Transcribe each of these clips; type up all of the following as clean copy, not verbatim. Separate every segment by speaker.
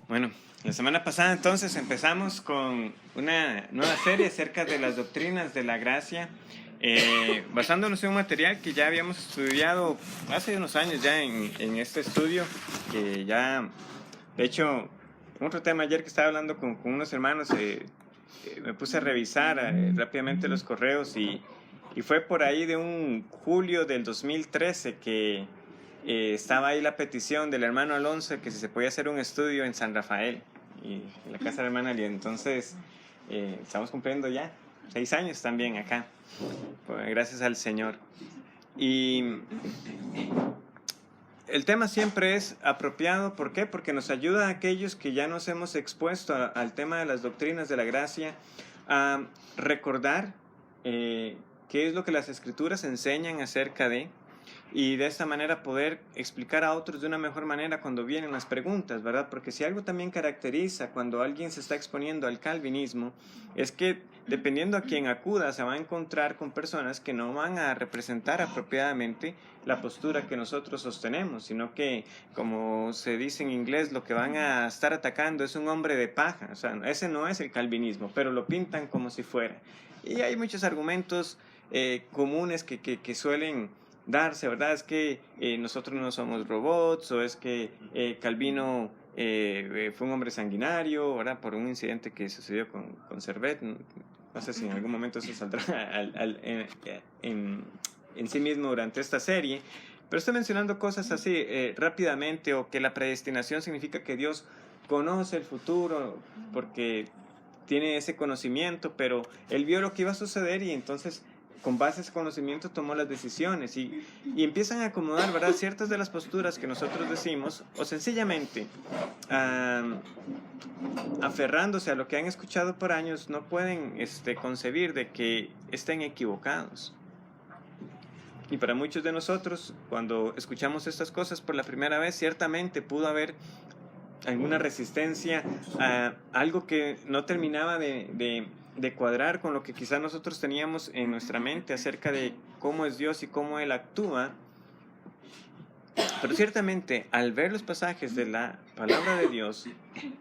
Speaker 1: Bueno, la semana pasada entonces empezamos con una nueva serie acerca de las doctrinas de la gracia, basándonos en un material que ya habíamos estudiado hace unos años ya en este estudio, que ya, de hecho, otro tema ayer que estaba hablando con unos hermanos, me puse a revisar rápidamente los correos y fue por ahí de un julio del 2013 que estaba ahí la petición del hermano Alonso que si se podía hacer un estudio en San Rafael y en la casa de la hermana Ali. Entonces estamos cumpliendo ya 6 años también acá, pues, gracias al Señor. Y el tema siempre es apropiado. ¿Por qué? Porque nos ayuda a aquellos que ya nos hemos expuesto al tema de las doctrinas de la gracia a recordar qué es lo que las Escrituras enseñan acerca de, y de esta manera poder explicar a otros de una mejor manera cuando vienen las preguntas, ¿verdad? Porque si algo también caracteriza cuando alguien se está exponiendo al calvinismo es que dependiendo a quién acuda se va a encontrar con personas que no van a representar apropiadamente la postura que nosotros sostenemos, sino que, como se dice en inglés, lo que van a estar atacando es un hombre de paja. O sea, ese no es el calvinismo, pero lo pintan como si fuera. Y hay muchos argumentos comunes que suelen darse, ¿verdad? Es que nosotros no somos robots, o es que Calvino fue un hombre sanguinario, ¿verdad? Por un incidente que sucedió con Servet. No sé si en algún momento eso saldrá en sí mismo durante esta serie, pero estoy mencionando cosas así rápidamente, o que la predestinación significa que Dios conoce el futuro porque tiene ese conocimiento, pero Él vio lo que iba a suceder y entonces con base a ese conocimiento tomó las decisiones y empiezan a acomodar, ¿verdad?, ciertas de las posturas que nosotros decimos, o sencillamente aferrándose a lo que han escuchado por años, no pueden concebir de que estén equivocados. Y para muchos de nosotros, cuando escuchamos estas cosas por la primera vez, ciertamente pudo haber alguna resistencia a algo que no terminaba de cuadrar con lo que quizás nosotros teníamos en nuestra mente acerca de cómo es Dios y cómo Él actúa. Pero ciertamente, al ver los pasajes de la palabra de Dios,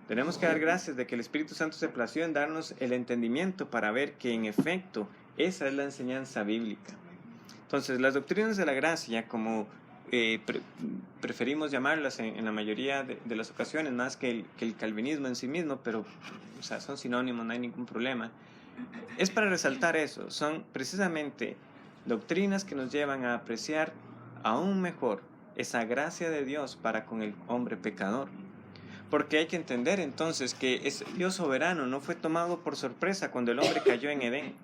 Speaker 1: tenemos que dar gracias de que el Espíritu Santo se plació en darnos el entendimiento para ver que en efecto esa es la enseñanza bíblica. Entonces, las doctrinas de la gracia, como preferimos llamarlas en la mayoría de las ocasiones, más que el calvinismo en sí mismo, pero o sea, son sinónimos, no hay ningún problema, es para resaltar eso. Son precisamente doctrinas que nos llevan a apreciar aún mejor esa gracia de Dios para con el hombre pecador. Porque hay que entender entonces que ese Dios soberano no fue tomado por sorpresa cuando el hombre cayó en Edén.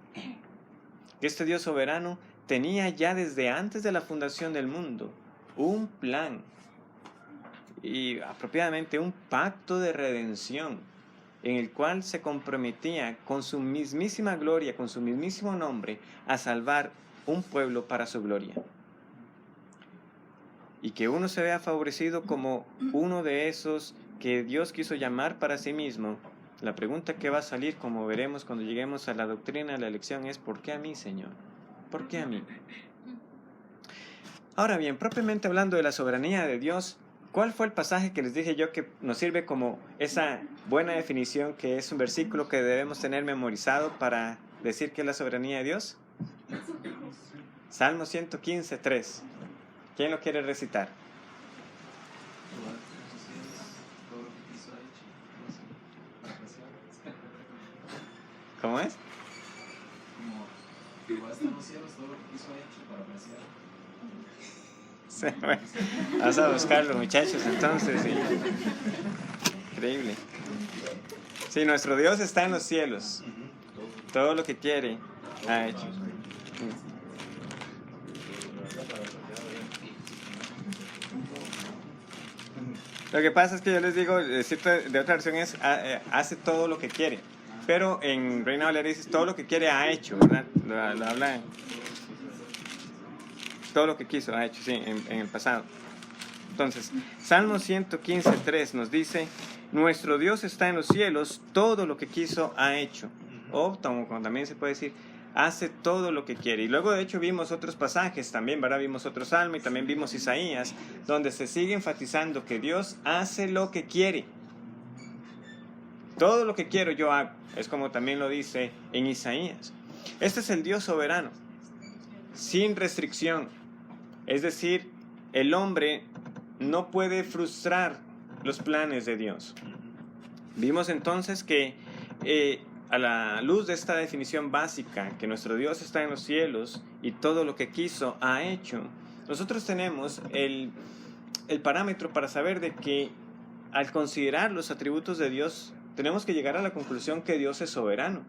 Speaker 1: Este Dios soberano tenía ya desde antes de la fundación del mundo un plan y apropiadamente un pacto de redención en el cual se comprometía con su mismísima gloria, con su mismísimo nombre, a salvar un pueblo para su gloria. Y que uno se vea favorecido como uno de esos que Dios quiso llamar para sí mismo. La pregunta que va a salir, como veremos cuando lleguemos a la doctrina de la elección, es ¿por qué a mí, Señor? ¿Por qué a mí? Ahora bien, propiamente hablando de la soberanía de Dios, ¿cuál fue el pasaje que les dije yo que nos sirve como esa buena definición, que es un versículo que debemos tener memorizado para decir que es la soberanía de Dios? Salmo 115, 3. ¿Quién lo quiere recitar? ¿Cómo es?
Speaker 2: Igual están los cielos, todo lo que hizo hecho para apreciar.
Speaker 1: Sí, bueno, vamos a buscarlo, muchachos, entonces. Sí. Increíble. Sí, nuestro Dios está en los cielos. Todo lo que quiere ha hecho. Lo que pasa es que yo les digo, de otra versión es hace todo lo que quiere. Pero en Reina Valera dice todo lo que quiere ha hecho, ¿verdad? Lo habla, todo lo que quiso ha hecho, sí, en el pasado. Entonces, Salmo 115, 3 nos dice: nuestro Dios está en los cielos, todo lo que quiso ha hecho. O también se puede decir, hace todo lo que quiere. Y luego de hecho vimos otros pasajes también, ¿verdad? Vimos otro Salmo y también vimos Isaías, donde se sigue enfatizando que Dios hace lo que quiere. Todo lo que quiero yo hago. Es como también lo dice en Isaías. Este es el Dios soberano, sin restricción. Es decir, el hombre no puede frustrar los planes de Dios. Vimos entonces que a la luz de esta definición básica, que nuestro Dios está en los cielos y todo lo que quiso ha hecho, nosotros tenemos el parámetro para saber de que al considerar los atributos de Dios, tenemos que llegar a la conclusión que Dios es soberano.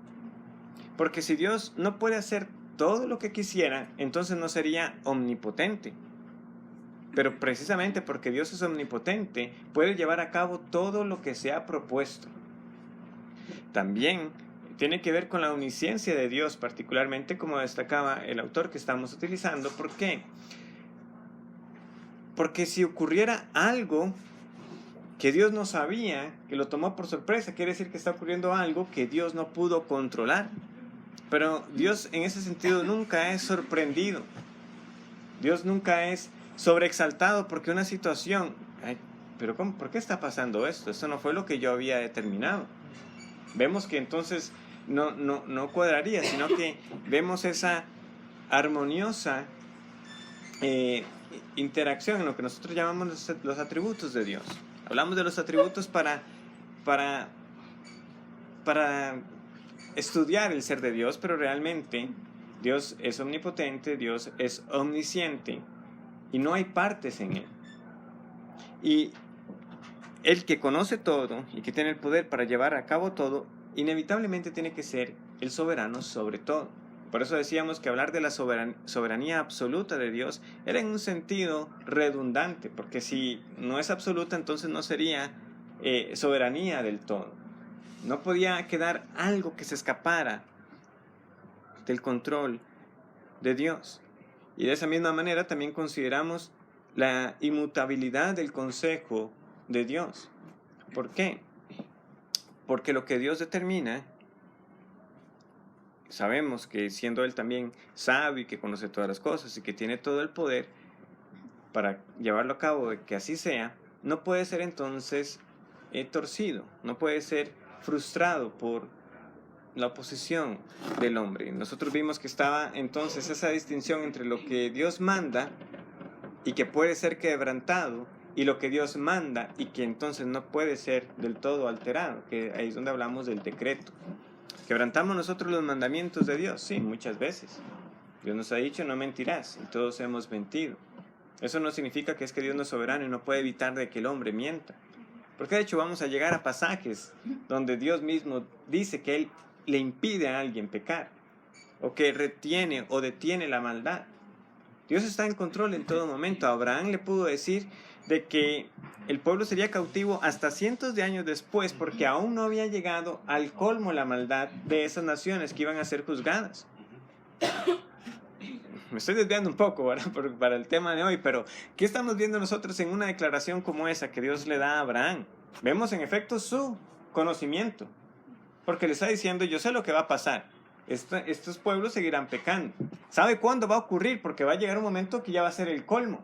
Speaker 1: Porque si Dios no puede hacer todo lo que quisiera, entonces no sería omnipotente. Pero precisamente porque Dios es omnipotente, puede llevar a cabo todo lo que se ha propuesto. También tiene que ver con la omnisciencia de Dios, particularmente como destacaba el autor que estamos utilizando. ¿Por qué? Porque si ocurriera algo que Dios no sabía, que lo tomó por sorpresa, quiere decir que está ocurriendo algo que Dios no pudo controlar. Pero Dios en ese sentido nunca es sorprendido. Dios nunca es sobreexaltado porque una situación, pero ¿cómo? ¿Por qué está pasando esto? Esto no fue lo que yo había determinado. Vemos que entonces no cuadraría, sino que vemos esa armoniosa interacción en lo que nosotros llamamos los atributos de Dios. Hablamos de los atributos para estudiar el ser de Dios, pero realmente Dios es omnipotente, Dios es omnisciente y no hay partes en Él. Y el que conoce todo y que tiene el poder para llevar a cabo todo, inevitablemente tiene que ser el soberano sobre todo. Por eso decíamos que hablar de la soberanía absoluta de Dios era en un sentido redundante, porque si no es absoluta, entonces no sería soberanía del todo. No podía quedar algo que se escapara del control de Dios. Y de esa misma manera también consideramos la inmutabilidad del consejo de Dios. ¿Por qué? Porque lo que Dios determina, sabemos que siendo Él también sabio y que conoce todas las cosas y que tiene todo el poder para llevarlo a cabo, de que así sea, no puede ser entonces torcido, no puede ser frustrado por la oposición del hombre. Nosotros vimos que estaba entonces esa distinción entre lo que Dios manda y que puede ser quebrantado, y lo que Dios manda y que entonces no puede ser del todo alterado, que ahí es donde hablamos del decreto. ¿Quebrantamos nosotros los mandamientos de Dios? Sí, muchas veces. Dios nos ha dicho, no mentirás, y todos hemos mentido. Eso no significa que es que Dios no es soberano y no puede evitar de que el hombre mienta. Porque de hecho vamos a llegar a pasajes donde Dios mismo dice que Él le impide a alguien pecar, o que retiene o detiene la maldad. Dios está en control en todo momento. A Abraham le pudo decir de que el pueblo sería cautivo hasta cientos de años después, porque aún no había llegado al colmo la maldad de esas naciones que iban a ser juzgadas. Me estoy desviando un poco, ¿verdad? Para el tema de hoy, pero ¿qué estamos viendo nosotros en una declaración como esa que Dios le da a Abraham? Vemos en efecto su conocimiento, porque le está diciendo, yo sé lo que va a pasar. Estos pueblos seguirán pecando. ¿Sabe cuándo va a ocurrir? Porque va a llegar un momento que ya va a ser el colmo.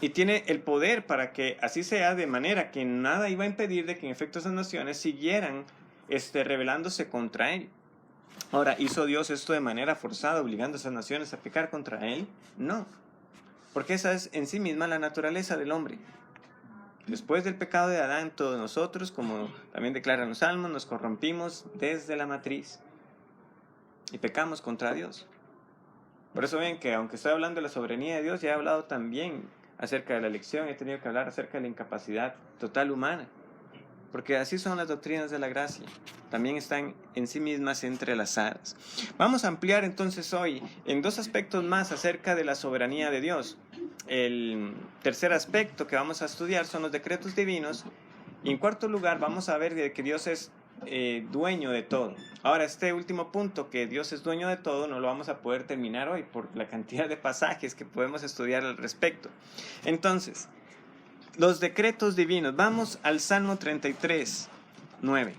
Speaker 1: Y tiene el poder para que así sea, de manera que nada iba a impedir de que en efecto esas naciones siguieran rebelándose contra Él. Ahora, ¿hizo Dios esto de manera forzada, obligando a esas naciones a pecar contra Él? No, porque esa es en sí misma la naturaleza del hombre. Después del pecado de Adán, todos nosotros, como también declaran los salmos, nos corrompimos desde la matriz y pecamos contra Dios. Por eso ven que aunque estoy hablando de la soberanía de Dios, ya he hablado también acerca de la elección, he tenido que hablar acerca de la incapacidad total humana, porque así son las doctrinas de la gracia, también están en sí mismas entrelazadas. Vamos a ampliar entonces hoy en dos aspectos más acerca de la soberanía de Dios. El tercer aspecto que vamos a estudiar son los decretos divinos, y en cuarto lugar vamos a ver que Dios es dueño de todo. Ahora, este último punto, que Dios es dueño de todo, no lo vamos a poder terminar hoy por la cantidad de pasajes que podemos estudiar al respecto. Entonces, los decretos divinos. Vamos al Salmo 33, 9.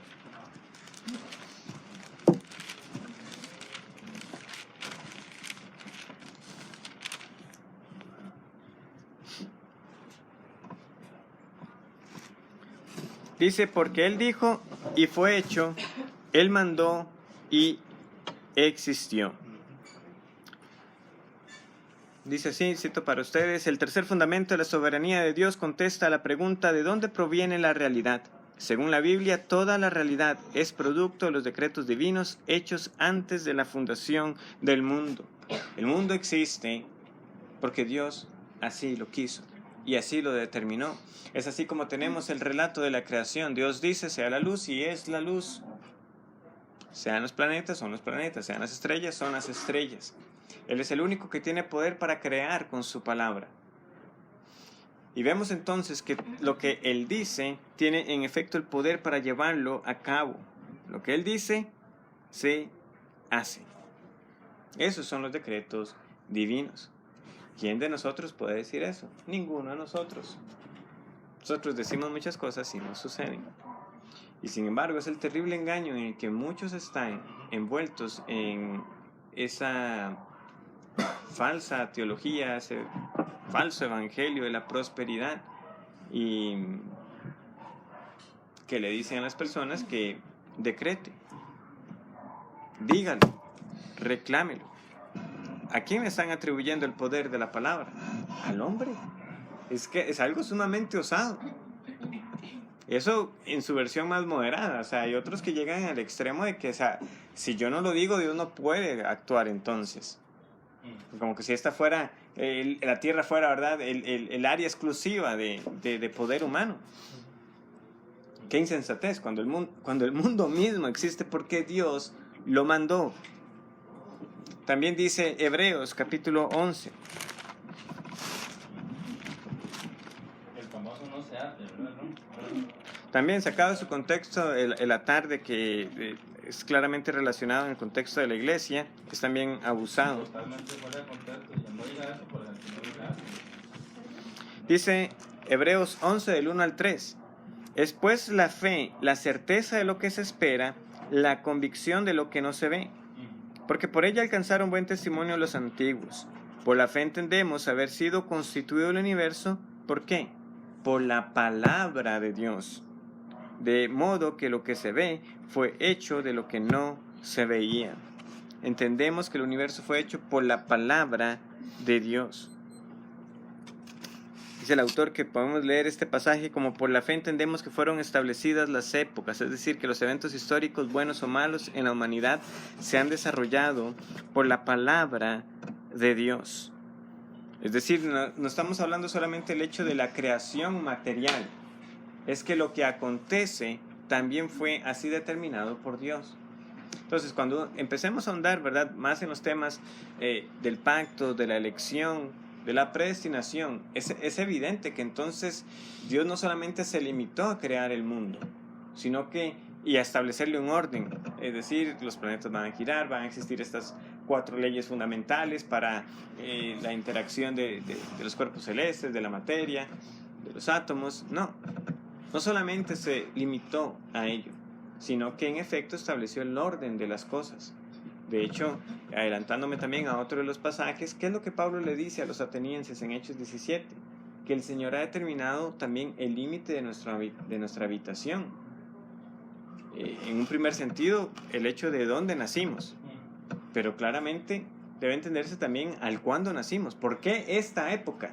Speaker 1: Dice, porque Él dijo y fue hecho, Él mandó y existió. Dice así, cito para ustedes, el tercer fundamento de la soberanía de Dios contesta a la pregunta ¿de dónde proviene la realidad? Según la Biblia, toda la realidad es producto de los decretos divinos hechos antes de la fundación del mundo. El mundo existe porque Dios así lo quiso y así lo determinó. Es así como tenemos el relato de la creación. Dios dice, sea la luz y es la luz. Sean los planetas, son los planetas. Sean las estrellas, son las estrellas. Él es el único que tiene poder para crear con su palabra. Y vemos entonces que lo que Él dice tiene en efecto el poder para llevarlo a cabo. Lo que Él dice, se hace. Esos son los decretos divinos. ¿Quién de nosotros puede decir eso? Ninguno de nosotros. Nosotros decimos muchas cosas y no suceden. Y sin embargo es el terrible engaño en el que muchos están envueltos en esa falsa teología, ese falso evangelio de la prosperidad, y que le dicen a las personas que decrete, dígalo, reclámelo. ¿A quién le están atribuyendo el poder de la palabra? Al hombre. Es que es algo sumamente osado. Eso en su versión más moderada. O sea, hay otros que llegan al extremo de que, o sea, si yo no lo digo, Dios no puede actuar entonces. Como que si esta fuera, la tierra fuera, ¿verdad?, el área exclusiva de poder humano. Qué insensatez, cuando el mundo mismo existe porque Dios lo mandó. También dice Hebreos capítulo 11.
Speaker 2: El famoso no se hace, ¿verdad? ¿No?
Speaker 1: También sacado de su contexto el atar de que es claramente relacionado en el contexto de la iglesia, es también abusado.
Speaker 2: Totalmente fuera de contexto. Y no diga eso por el que no diga eso.
Speaker 1: Dice Hebreos 11 del 1 al 3. Es pues la fe, la certeza de lo que se espera, la convicción de lo que no se ve. Porque por ella alcanzaron buen testimonio los antiguos. Por la fe entendemos haber sido constituido el universo. ¿Por qué? Por la palabra de Dios. De modo que lo que se ve fue hecho de lo que no se veía. Entendemos que el universo fue hecho por la palabra de Dios. Dice el autor que podemos leer este pasaje como por la fe entendemos que fueron establecidas las épocas, es decir, que los eventos históricos, buenos o malos, en la humanidad se han desarrollado por la palabra de Dios. Es decir, no estamos hablando solamente del hecho de la creación material, es que lo que acontece también fue así determinado por Dios. Entonces, cuando empecemos a ahondar, ¿verdad?, más en los temas del pacto, de la elección, de la predestinación, es evidente que entonces Dios no solamente se limitó a crear el mundo, sino que y a establecerle un orden. Es decir, los planetas van a girar, van a existir estas 4 leyes fundamentales para la interacción de los cuerpos celestes, de la materia, de los átomos. No solamente se limitó a ello, sino que en efecto estableció el orden de las cosas. De hecho, adelantándome también a otro de los pasajes, ¿qué es lo que Pablo le dice a los atenienses en Hechos 17? Que el Señor ha determinado también el límite de nuestra habitación. En un primer sentido, el hecho de dónde nacimos, pero claramente debe entenderse también al cuándo nacimos. ¿Por qué esta época?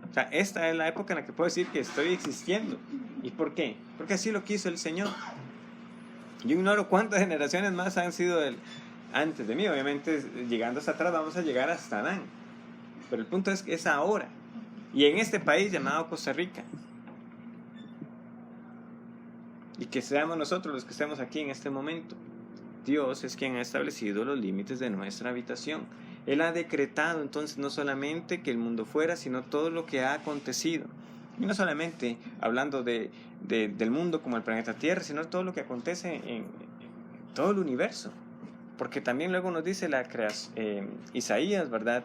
Speaker 1: O sea, esta es la época en la que puedo decir que estoy existiendo. ¿Y por qué? Porque así lo quiso el Señor. Yo ignoro cuántas generaciones más han sido antes de mí. Obviamente, llegando hasta atrás, vamos a llegar hasta Adán. Pero el punto es que es ahora. Y en este país llamado Costa Rica. Y que seamos nosotros los que estemos aquí en este momento. Dios es quien ha establecido los límites de nuestra habitación. Él ha decretado entonces no solamente que el mundo fuera, sino todo lo que ha acontecido. Y no solamente hablando del mundo como el planeta Tierra, sino todo lo que acontece en todo el universo. Porque también luego nos dice Isaías, ¿verdad?,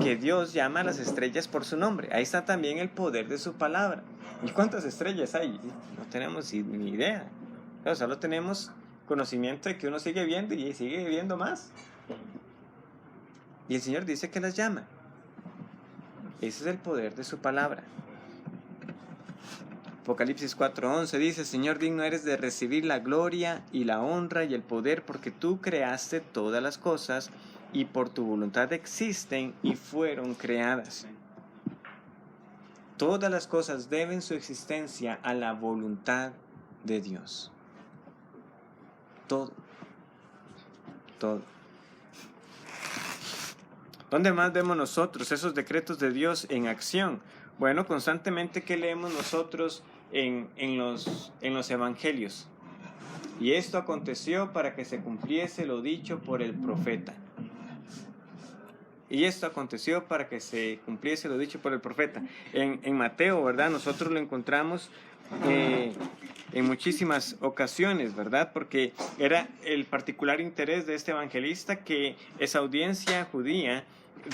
Speaker 1: que Dios llama a las estrellas por su nombre. Ahí está también el poder de su palabra. ¿Y cuántas estrellas hay? No tenemos ni idea. Pero solo tenemos conocimiento de que uno sigue viendo y sigue viendo más. Y el Señor dice que las llama. Ese es el poder de su palabra. Apocalipsis 4:11 dice: Señor, digno eres de recibir la gloria y la honra y el poder, porque tú creaste todas las cosas y por tu voluntad existen y fueron creadas. Todas las cosas deben su existencia a la voluntad de Dios. Todo. Todo. ¿Dónde más vemos nosotros esos decretos de Dios en acción? Bueno, constantemente que leemos nosotros en los evangelios. Y esto aconteció para que se cumpliese lo dicho por el profeta. Y esto aconteció para que se cumpliese lo dicho por el profeta. En Mateo, ¿verdad? Nosotros lo encontramos en muchísimas ocasiones, ¿verdad? Porque era el particular interés de este evangelista que esa audiencia judía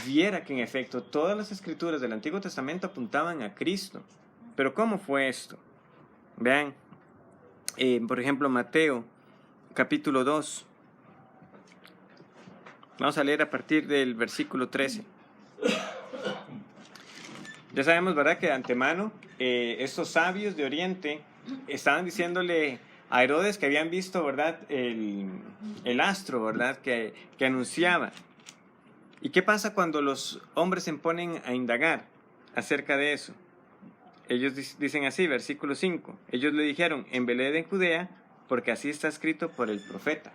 Speaker 1: viera que en efecto todas las escrituras del Antiguo Testamento apuntaban a Cristo. Pero ¿cómo fue esto? Vean, por ejemplo, Mateo, capítulo 2. Vamos a leer a partir del versículo 13. Ya sabemos, ¿verdad?, que de antemano estos sabios de Oriente estaban diciéndole a Herodes que habían visto, ¿verdad?, el astro, ¿verdad?, que anunciaba. ¿Y qué pasa cuando los hombres se ponen a indagar acerca de eso? Ellos dicen así, versículo 5. Ellos le dijeron: en Belén de Judea, porque así está escrito por el profeta.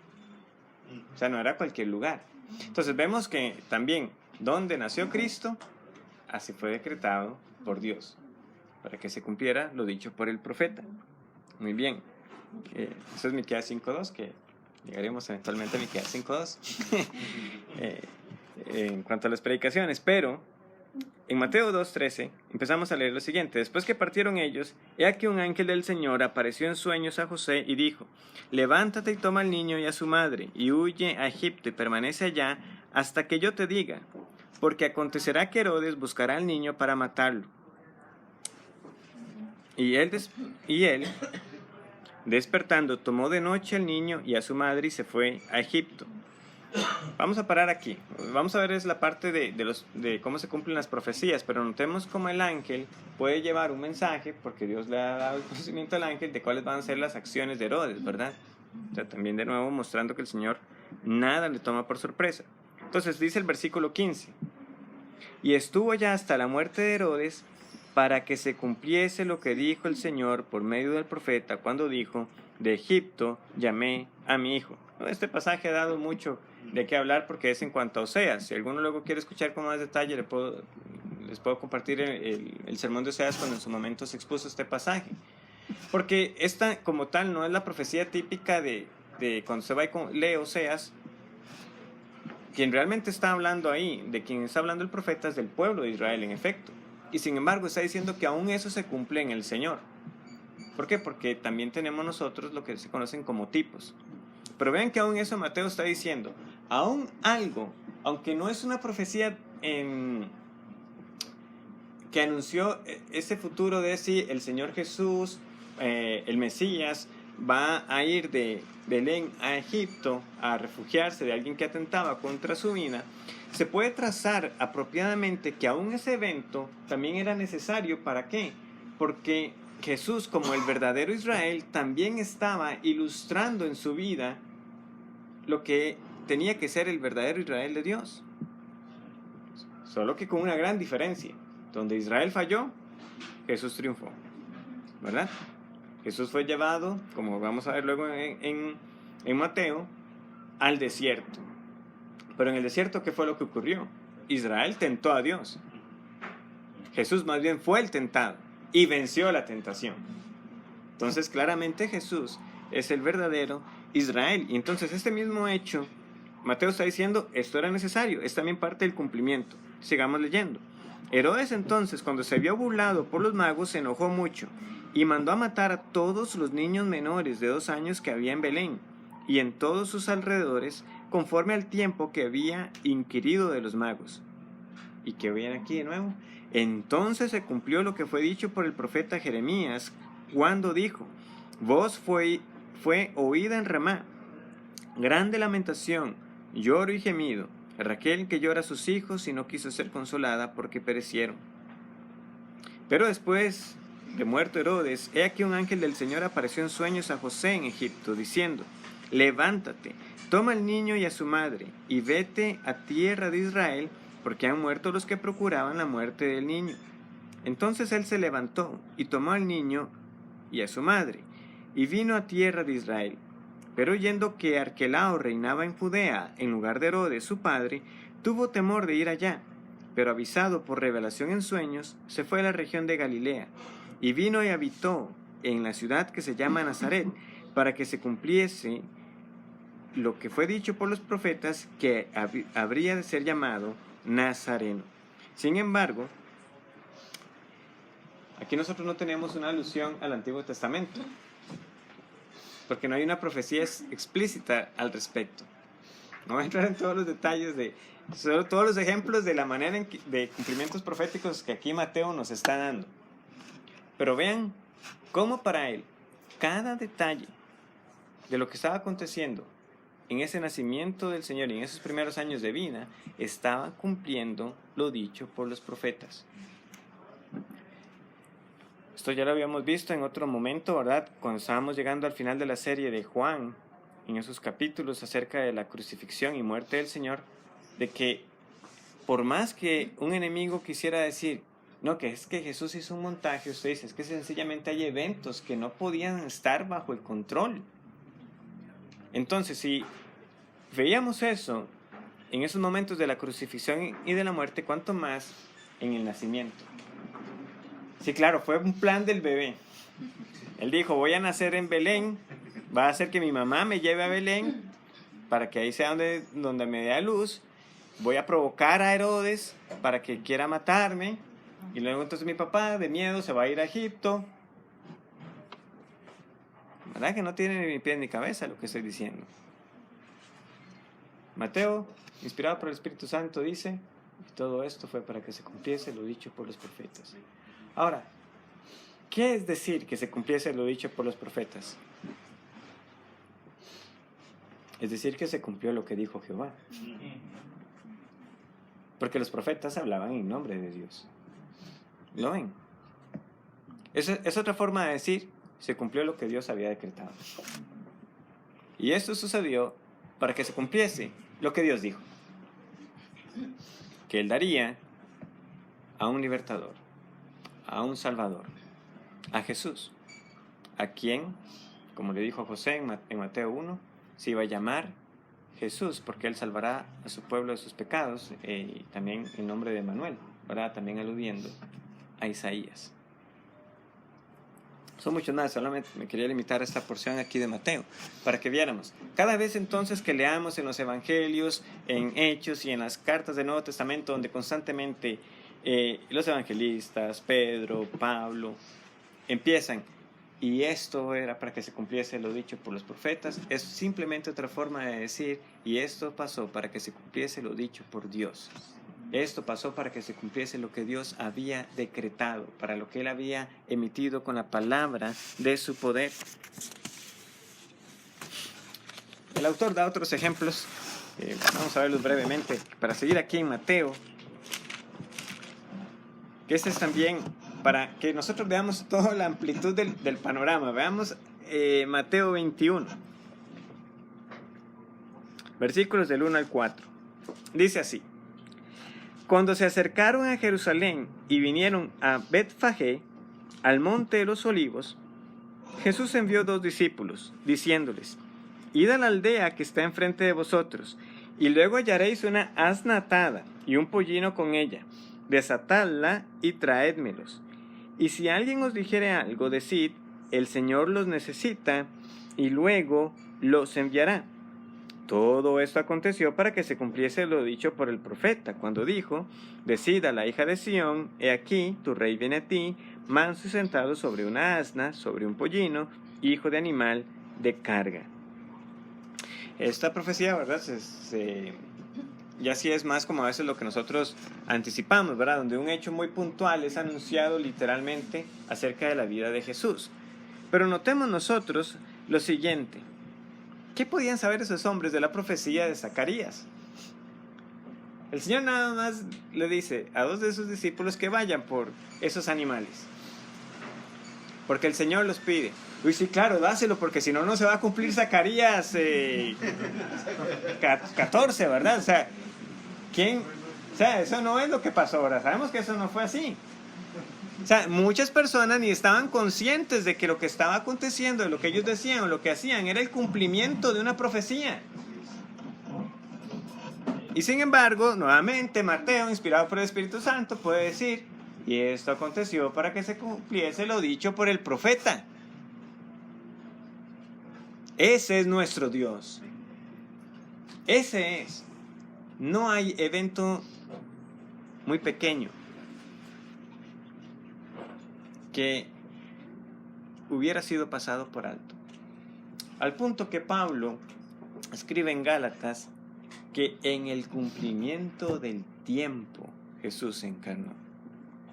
Speaker 1: O sea, no era cualquier lugar. Entonces vemos que también donde nació Cristo, así fue decretado por Dios, para que se cumpliera lo dicho por el profeta. Muy bien. Eso es Miqueas 5:2, que llegaremos eventualmente a Miqueas 5:2 en cuanto a las predicaciones. Pero en Mateo 2:13 empezamos a leer lo siguiente: después que partieron ellos, he aquí un ángel del Señor apareció en sueños a José y dijo: levántate y toma al niño y a su madre y huye a Egipto y permanece allá hasta que yo te diga, porque acontecerá que Herodes buscará al niño para matarlo. Y él despertando tomó de noche al niño y a su madre y se fue a Egipto. Vamos a parar aquí. Vamos a ver es la parte de cómo se cumplen las profecías, pero notemos cómo el ángel puede llevar un mensaje, porque Dios le ha dado el conocimiento al ángel de cuáles van a ser las acciones de Herodes, ¿verdad? O sea, también de nuevo mostrando que el Señor nada le toma por sorpresa. Entonces dice el versículo 15: y estuvo ya hasta la muerte de Herodes, para que se cumpliese lo que dijo el Señor por medio del profeta, cuando dijo: de Egipto llamé a mi hijo. Este pasaje ha dado mucho de qué hablar porque es en cuanto a Oseas. Si alguno luego quiere escuchar con más detalle, les puedo compartir el sermón de Oseas cuando en su momento se expuso este pasaje. Porque esta como tal no es la profecía típica de cuando se va y lee Oseas. Quien realmente está hablando ahí, de quien está hablando el profeta, es del pueblo de Israel, en efecto. Y sin embargo está diciendo que aún eso se cumple en el Señor. ¿Por qué? Porque también tenemos nosotros lo que se conocen como tipos. Pero vean que aún eso Mateo está diciendo, aún algo, aunque no es una profecía que anunció ese futuro de si el Señor Jesús, el Mesías, va a ir de Belén a Egipto a refugiarse de alguien que atentaba contra su vida, se puede trazar apropiadamente que aún ese evento también era necesario. ¿Para qué? Porque Jesús, como el verdadero Israel, también estaba ilustrando en su vida lo que tenía que ser el verdadero Israel de Dios. Solo que con una gran diferencia. Donde Israel falló, Jesús triunfó, ¿verdad? Jesús fue llevado, como vamos a ver luego en Mateo, al desierto. Pero en el desierto, ¿qué fue lo que ocurrió? Israel tentó a Dios. Jesús más bien fue el tentado y venció la tentación. Entonces claramente Jesús es el verdadero Israel. Y entonces este mismo hecho, Mateo está diciendo, esto era necesario, es también parte del cumplimiento. Sigamos leyendo. Herodes entonces, cuando se vio burlado por los magos, se enojó mucho y mandó a matar a todos los niños menores de 2 años que había en Belén y en todos sus alrededores, conforme al tiempo que había inquirido de los magos. ¿Y qué ven aquí de nuevo? Entonces se cumplió lo que fue dicho por el profeta Jeremías, cuando dijo: voz fue oída en Ramá, grande lamentación, lloro y gemido, Raquel que llora a sus hijos y no quiso ser consolada porque perecieron. Pero después de muerto Herodes, he aquí un ángel del Señor apareció en sueños a José en Egipto, diciendo: levántate, toma al niño y a su madre, y vete a tierra de Israel, porque han muerto los que procuraban la muerte del niño. Entonces él se levantó, y tomó al niño y a su madre, y vino a tierra de Israel. Pero oyendo que Arquelao reinaba en Judea, en lugar de Herodes su padre, tuvo temor de ir allá. Pero avisado por revelación en sueños, se fue a la región de Galilea, y vino y habitó en la ciudad que se llama Nazaret, para que se cumpliese lo que fue dicho por los profetas, que habría de ser llamado Nazareno. Sin embargo, aquí nosotros no tenemos una alusión al Antiguo Testamento, porque no hay una profecía explícita al respecto. No voy a entrar en todos los detalles solo todos los ejemplos de la manera de cumplimientos proféticos que aquí Mateo nos está dando. Pero vean cómo para él cada detalle de lo que estaba aconteciendo en ese nacimiento del Señor y en esos primeros años de vida estaba cumpliendo lo dicho por los profetas. Esto ya lo habíamos visto en otro momento, ¿verdad? Cuando estábamos llegando al final de la serie de Juan, en esos capítulos acerca de la crucifixión y muerte del Señor, de que por más que un enemigo quisiera decir, no, que es que Jesús hizo un montaje, usted dice, es que sencillamente hay eventos que no podían estar bajo el control. Entonces, si veíamos eso en esos momentos de la crucifixión y de la muerte, ¿cuánto más en el nacimiento? Sí, claro, fue un plan del bebé. Él dijo, voy a nacer en Belén, va a hacer que mi mamá me lleve a Belén, para que ahí sea donde me dé a luz. Voy a provocar a Herodes para que quiera matarme. Y luego entonces mi papá, de miedo, se va a ir a Egipto. ¿Verdad que no tiene ni pie ni cabeza lo que estoy diciendo? Mateo, inspirado por el Espíritu Santo, dice, todo esto fue para que se cumpliese lo dicho por los profetas. Ahora, ¿qué es decir que se cumpliese lo dicho por los profetas? Es decir, que se cumplió lo que dijo Jehová. Porque los profetas hablaban en nombre de Dios. ¿Lo ven? Es otra forma de decir, se cumplió lo que Dios había decretado. Y esto sucedió para que se cumpliese lo que Dios dijo. Que Él daría a un libertador, a un salvador, a Jesús, a quien, como le dijo a José en Mateo 1, se iba a llamar Jesús, porque Él salvará a su pueblo de sus pecados, y también en nombre de Manuel, ¿verdad? También aludiendo a Isaías. Son muchos más, solamente me quería limitar a esta porción aquí de Mateo, para que viéramos. Cada vez entonces que leamos en los evangelios, en Hechos y en las cartas del Nuevo Testamento, donde constantemente los evangelistas, Pedro, Pablo, empiezan, y esto era para que se cumpliese lo dicho por los profetas, es simplemente otra forma de decir, y esto pasó para que se cumpliese lo dicho por Dios. Esto pasó para que se cumpliese lo que Dios había decretado, para lo que Él había emitido con la palabra de su poder. El autor da otros ejemplos, vamos a verlos brevemente, para seguir aquí en Mateo, que este es también para que nosotros veamos toda la amplitud del panorama. Veamos Mateo 21, versículos del 1 al 4. Dice así: Cuando se acercaron a Jerusalén y vinieron a Betfagé, al monte de los olivos, Jesús envió 2 discípulos, diciéndoles: Id a la aldea que está enfrente de vosotros, y luego hallaréis una asna atada y un pollino con ella. Desatadla y traédmelos. Y si alguien os dijere algo, decid: el Señor los necesita, y luego los enviará. Todo esto aconteció para que se cumpliese lo dicho por el profeta, cuando dijo: Decid a la hija de Sión, he aquí, tu rey viene a ti, manso y sentado sobre una asna, sobre un pollino, hijo de animal de carga. Esta profecía, ¿verdad? Ya sí es más como a veces lo que nosotros anticipamos, ¿verdad? Donde un hecho muy puntual es anunciado literalmente acerca de la vida de Jesús. Pero notemos nosotros lo siguiente. ¿Qué podían saber esos hombres de la profecía de Zacarías? El Señor nada más le dice a 2 de sus discípulos que vayan por esos animales. porque el Señor los pide. Uy, sí, claro, dáselo, porque si no, no se va a cumplir Zacarías 14, ¿verdad? O sea, ¿quién? O sea, eso no es lo que pasó ahora. Sabemos que eso no fue así. O sea, muchas personas ni estaban conscientes de que lo que estaba aconteciendo, de lo que ellos decían o lo que hacían, era el cumplimiento de una profecía. Y sin embargo, nuevamente Mateo, inspirado por el Espíritu Santo, puede decir, y esto aconteció para que se cumpliese lo dicho por el profeta. Ese es nuestro Dios. Ese es. No hay evento muy pequeño que hubiera sido pasado por alto. Al punto que Pablo escribe en Gálatas que en el cumplimiento del tiempo Jesús se encarnó.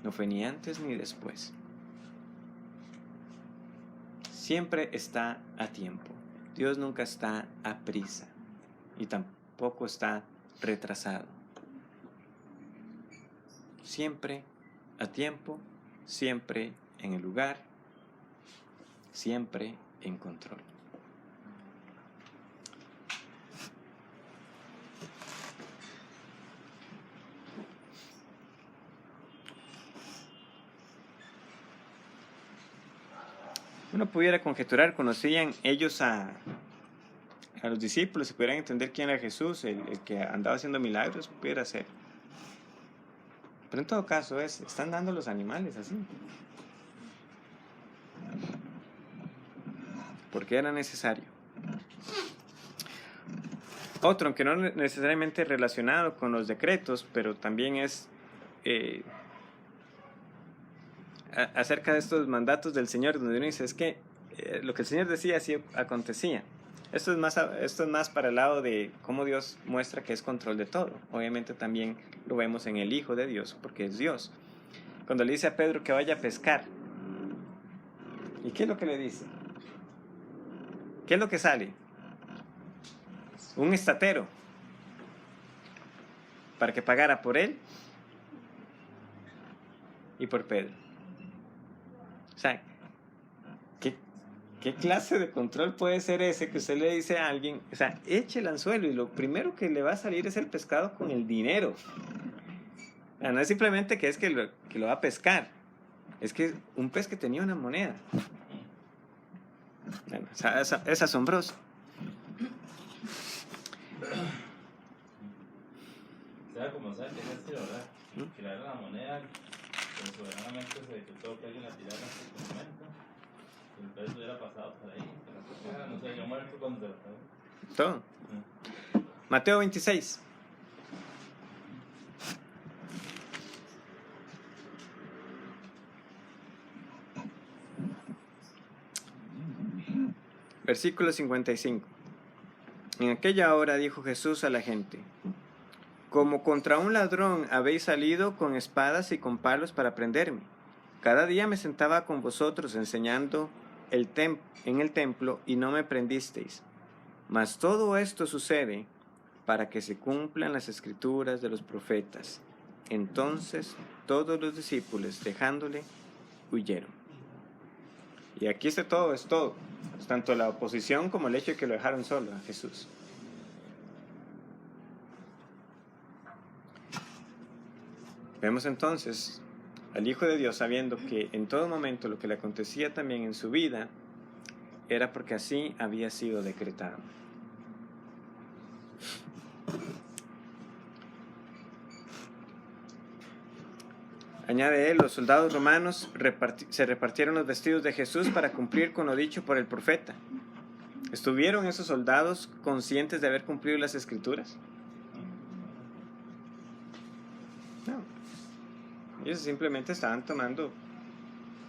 Speaker 1: No fue ni antes ni después. Siempre está a tiempo. Dios nunca está a prisa y tampoco está retrasado. Siempre a tiempo, siempre en el lugar, siempre en control. Uno pudiera conjeturar, conocían ellos a los discípulos, si pudieran entender quién era Jesús, el que andaba haciendo milagros, pudiera ser. Pero en todo caso están dando los animales así. Porque era necesario. Otro, aunque no necesariamente relacionado con los decretos, pero también es acerca de estos mandatos del Señor, donde uno dice, es que lo que el Señor decía así acontecía. Esto es más para el lado de cómo Dios muestra que es control de todo. Obviamente también lo vemos en el Hijo de Dios, porque es Dios. Cuando le dice a Pedro que vaya a pescar, ¿y qué es lo que le dice? ¿Qué es lo que sale? Un estatero, para que pagara por él y por Pedro. O sea, ¿qué clase de control puede ser ese que usted le dice a alguien? O sea, eche el anzuelo y lo primero que le va a salir es el pescado con el dinero. O sea, no es simplemente que es que lo va a pescar. Es que un pez que tenía una moneda. Bueno, o sea, es asombroso.
Speaker 2: Sea como sea, que es así, ¿verdad? Tiraron la moneda, pero soberanamente se decretó que alguien la tirara en ese momento. El pez hubiera pasado por ahí, pero no se había muerto cuando se la tragó.
Speaker 1: Todo. Mateo 26. Versículo 55. En aquella hora dijo Jesús a la gente: como contra un ladrón habéis salido con espadas y con palos para prenderme. Cada día me sentaba con vosotros enseñando en el templo y no me prendisteis. Mas todo esto sucede para que se cumplan las escrituras de los profetas. Entonces todos los discípulos, dejándole, huyeron. Y aquí es todo. Tanto la oposición como el hecho de que lo dejaron solo a Jesús. Vemos entonces al Hijo de Dios sabiendo que en todo momento lo que le acontecía también en su vida era porque así había sido decretado. Añade él, los soldados romanos se repartieron los vestidos de Jesús para cumplir con lo dicho por el profeta. ¿Estuvieron esos soldados conscientes de haber cumplido las escrituras? No. Ellos simplemente estaban tomando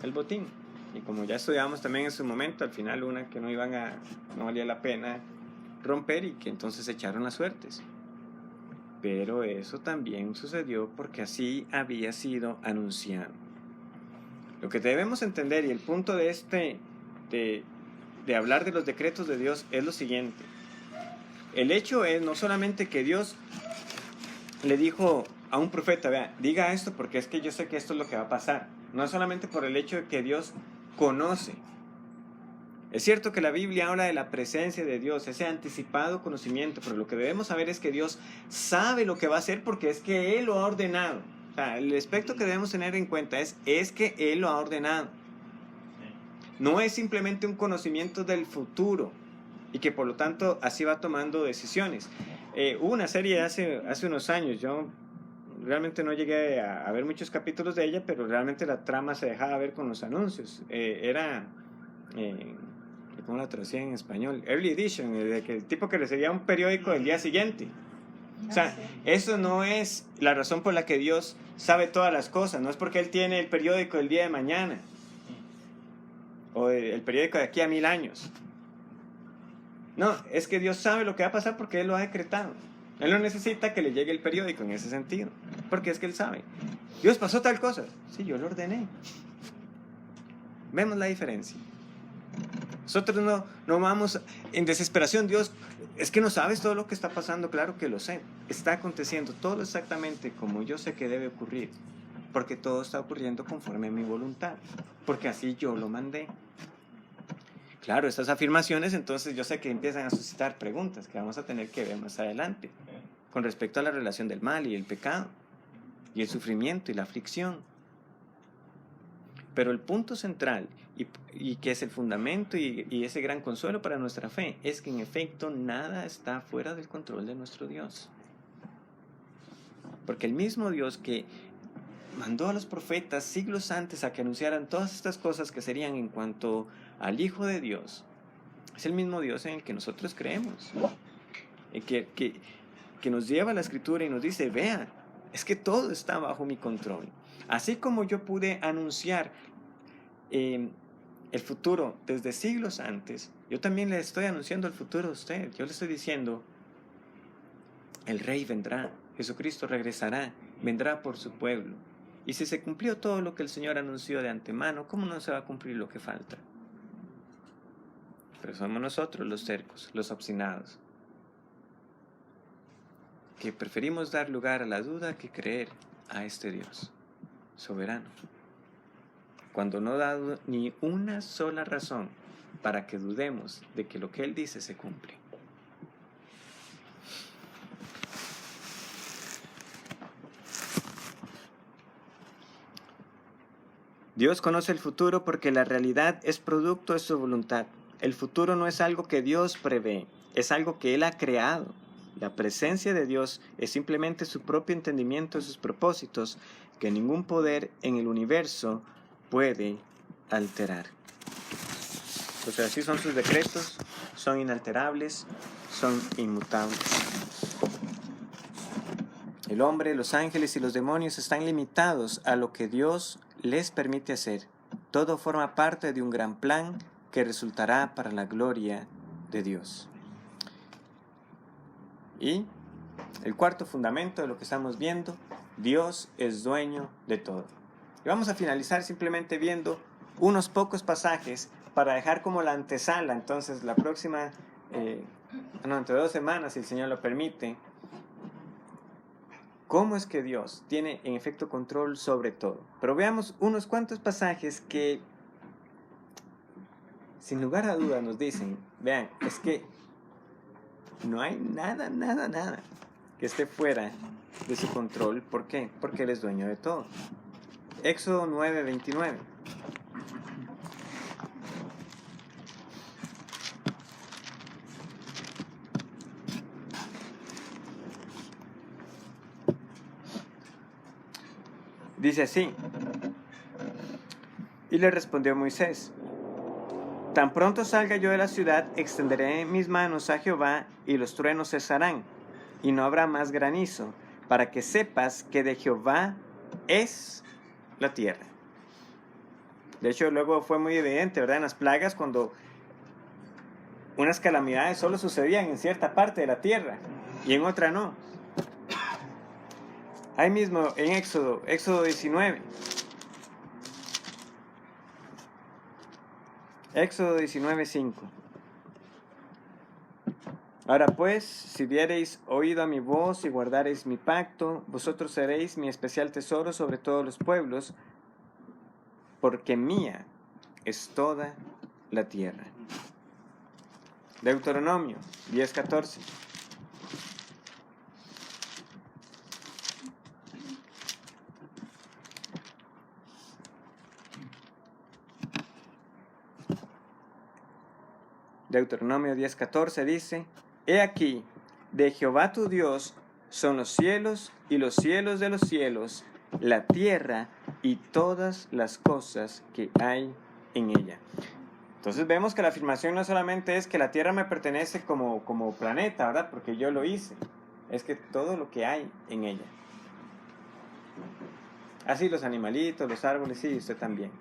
Speaker 1: el botín. Y como ya estudiamos también en su momento, al final una que no valía la pena romper y que entonces echaron las suertes. Pero eso también sucedió porque así había sido anunciado. Lo que debemos entender, y el punto de hablar de los decretos de Dios, es lo siguiente. El hecho es no solamente que Dios le dijo a un profeta, vea, diga esto porque es que yo sé que esto es lo que va a pasar. No es solamente por el hecho de que Dios conoce. Es cierto que la Biblia habla de la presencia de Dios, ese anticipado conocimiento, pero lo que debemos saber es que Dios sabe lo que va a hacer porque es que Él lo ha ordenado. O sea, el aspecto que debemos tener en cuenta es que Él lo ha ordenado. No es simplemente un conocimiento del futuro y que por lo tanto así va tomando decisiones. Hubo una serie hace unos años, yo realmente no llegué a ver muchos capítulos de ella, pero realmente la trama se dejaba ver con los anuncios. ¿Cómo la traducían en español? Early Edition, de que el tipo que recibía un periódico del día siguiente. O sea, eso no es la razón por la que Dios sabe todas las cosas, no es porque Él tiene el periódico del día de mañana o el periódico de aquí a 1000 años. No, es que Dios sabe lo que va a pasar porque Él lo ha decretado. Él no necesita que le llegue el periódico en ese sentido, porque es que Él sabe. Dios, pasó tal cosa. Sí, yo lo ordené. Vemos la diferencia. Nosotros no vamos en desesperación. Dios, es que no sabes todo lo que está pasando. Claro que lo sé. Está aconteciendo todo exactamente como yo sé que debe ocurrir, porque todo está ocurriendo conforme a mi voluntad, porque así yo lo mandé. Claro, estas afirmaciones entonces yo sé que empiezan a suscitar preguntas que vamos a tener que ver más adelante con respecto a la relación del mal y el pecado y el sufrimiento y la aflicción. Pero el punto central y que es el fundamento y ese gran consuelo para nuestra fe es que en efecto nada está fuera del control de nuestro Dios. Porque el mismo Dios que mandó a los profetas siglos antes a que anunciaran todas estas cosas que serían en cuanto al Hijo de Dios, es el mismo Dios en el que nosotros creemos, que nos lleva a la Escritura y nos dice, vea, es que todo está bajo mi control. Así como yo pude anunciar el futuro desde siglos antes, yo también le estoy anunciando el futuro a usted. Yo le estoy diciendo, el Rey vendrá, Jesucristo regresará, vendrá por su pueblo. Y si se cumplió todo lo que el Señor anunció de antemano, ¿cómo no se va a cumplir lo que falta? Pero somos nosotros los tercos, los obstinados, que preferimos dar lugar a la duda que creer a este Dios soberano, cuando no da ni una sola razón para que dudemos de que lo que Él dice se cumple. Dios conoce el futuro porque la realidad es producto de su voluntad. El futuro no es algo que Dios prevé, es algo que Él ha creado. La presencia de Dios es simplemente su propio entendimiento de sus propósitos que ningún poder en el universo puede alterar. Pues así son sus decretos, son inalterables, son inmutables. El hombre, los ángeles y los demonios están limitados a lo que Dios les permite hacer. Todo forma parte de un gran plan que resultará para la gloria de Dios. Y el cuarto fundamento de lo que estamos viendo, Dios es dueño de todo. Y vamos a finalizar simplemente viendo unos pocos pasajes para dejar como la antesala. Entonces la próxima, entre 2 semanas, si el Señor lo permite, cómo es que Dios tiene en efecto control sobre todo. Pero veamos unos cuantos pasajes que sin lugar a dudas nos dicen, vean, es que no hay nada que esté fuera de su control. ¿Por qué? Porque Él es dueño de todo. Éxodo 9:29. Dice así, y le respondió Moisés, tan pronto salga yo de la ciudad, extenderé mis manos a Jehová, y los truenos cesarán, y no habrá más granizo, para que sepas que de Jehová es la tierra. De hecho, luego fue muy evidente, ¿verdad?, en las plagas, cuando unas calamidades solo sucedían en cierta parte de la tierra, y en otra no. Ahí mismo en Éxodo 19. Éxodo 19:5. Ahora pues, si diereis oído a mi voz y guardareis mi pacto, vosotros seréis mi especial tesoro sobre todos los pueblos, porque mía es toda la tierra. Deuteronomio 10:14. Deuteronomio 10:14 dice: He aquí, de Jehová tu Dios son los cielos y los cielos de los cielos, la tierra y todas las cosas que hay en ella. Entonces vemos que la afirmación no solamente es que la tierra me pertenece como planeta, ¿verdad? Porque yo lo hice. Es que todo lo que hay en ella. Así los animalitos, los árboles, sí, usted también.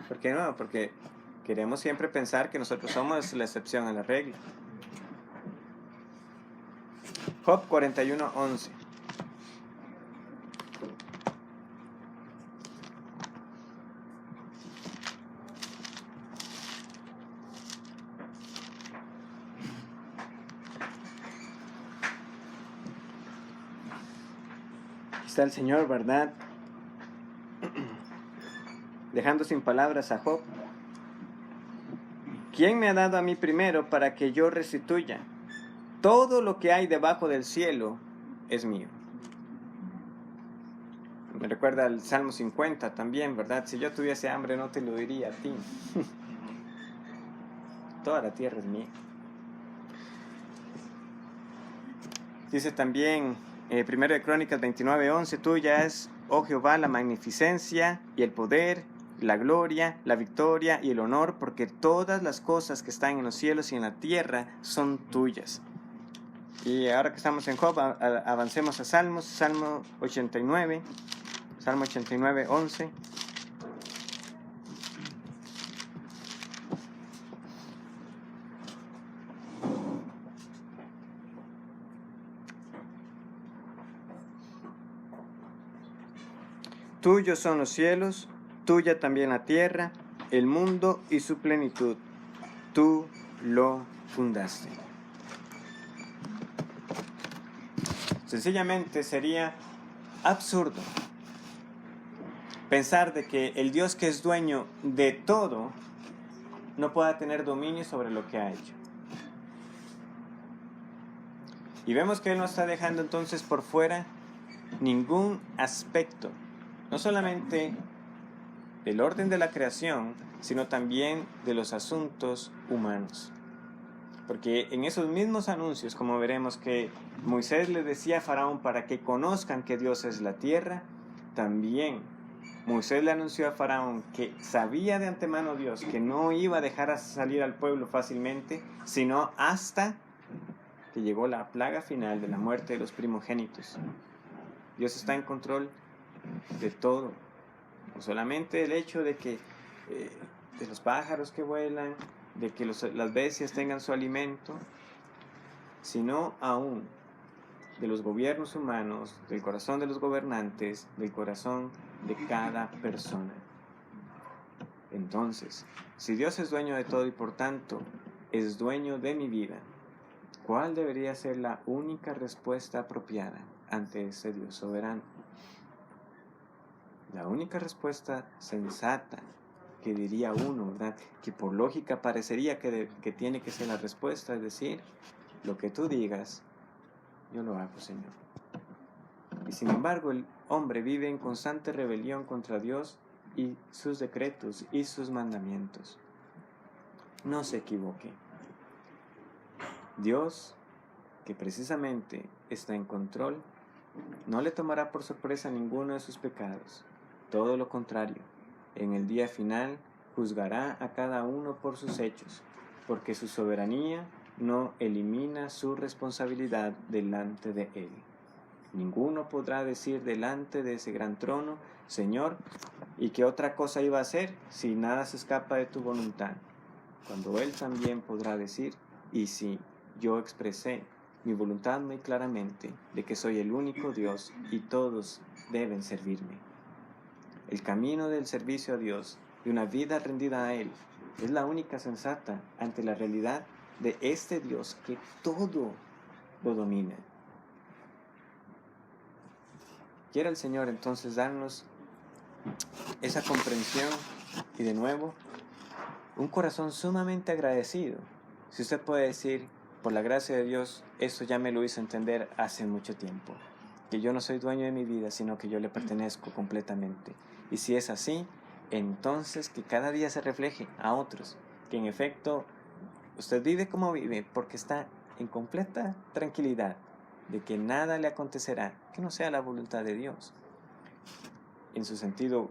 Speaker 1: ¿Por qué no? Porque queremos siempre pensar que nosotros somos la excepción a la regla. Job 41:11. Está el Señor, ¿verdad? Dejando sin palabras a Job. ¿Quién me ha dado a mí primero para que yo restituya? Todo lo que hay debajo del cielo es mío. Me recuerda al Salmo 50 también, ¿verdad? Si yo tuviese hambre no te lo diría a ti. Toda la tierra es mía. Dice también 1 de Crónicas 29:11, tuya es, oh Jehová, la magnificencia y el poder, la gloria, la victoria y el honor, porque todas las cosas que están en los cielos y en la tierra son tuyas. Y ahora que estamos en Job, avancemos a Salmos, Salmo 89:11. Tuyos son los cielos, tuya también la tierra, el mundo y su plenitud. Tú lo fundaste. Sencillamente sería absurdo pensar de que el Dios que es dueño de todo no pueda tener dominio sobre lo que ha hecho. Y vemos que Él no está dejando entonces por fuera ningún aspecto, no solamente del orden de la creación, sino también de los asuntos humanos. Porque en esos mismos anuncios, como veremos que Moisés le decía a Faraón para que conozcan que Dios es la tierra, también Moisés le anunció a Faraón que sabía de antemano Dios que no iba a dejar salir al pueblo fácilmente, sino hasta que llegó la plaga final de la muerte de los primogénitos. Dios está en control de todo. No solamente el hecho de que de los pájaros que vuelan, de que las bestias tengan su alimento, sino aún de los gobiernos humanos, del corazón de los gobernantes, del corazón de cada persona. Entonces, si Dios es dueño de todo y por tanto es dueño de mi vida, ¿cuál debería ser la única respuesta apropiada ante ese Dios soberano? La única respuesta sensata que diría uno, ¿verdad? Que por lógica parecería que tiene que ser la respuesta, es decir, lo que tú digas, yo lo hago, Señor. Y sin embargo, el hombre vive en constante rebelión contra Dios y sus decretos y sus mandamientos. No se equivoque. Dios, que precisamente está en control, no le tomará por sorpresa ninguno de sus pecados. Todo lo contrario, en el día final juzgará a cada uno por sus hechos, porque su soberanía no elimina su responsabilidad delante de Él. Ninguno podrá decir delante de ese gran trono, Señor, ¿y qué otra cosa iba a hacer si nada se escapa de tu voluntad? Cuando Él también podrá decir, y si yo expresé mi voluntad muy claramente de que soy el único Dios y todos deben servirme. El camino del servicio a Dios, de una vida rendida a Él, es la única sensata ante la realidad de este Dios que todo lo domina. Quiera el Señor entonces darnos esa comprensión y de nuevo un corazón sumamente agradecido. Si usted puede decir, por la gracia de Dios, esto ya me lo hizo entender hace mucho tiempo, que yo no soy dueño de mi vida, sino que yo le pertenezco completamente. Y si es así, entonces que cada día se refleje a otros, que en efecto usted vive como vive porque está en completa tranquilidad de que nada le acontecerá que no sea la voluntad de Dios, en su sentido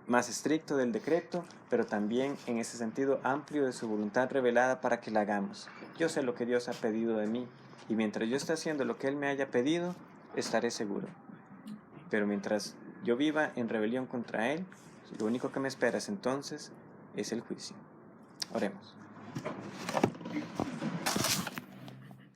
Speaker 1: más estricto del decreto, pero también en ese sentido amplio de su voluntad revelada para que la hagamos. Yo sé lo que Dios ha pedido de mí, y mientras yo esté haciendo lo que Él me haya pedido, estaré seguro. Pero mientras yo viva en rebelión contra Él, lo único que me espera entonces es el juicio. Oremos.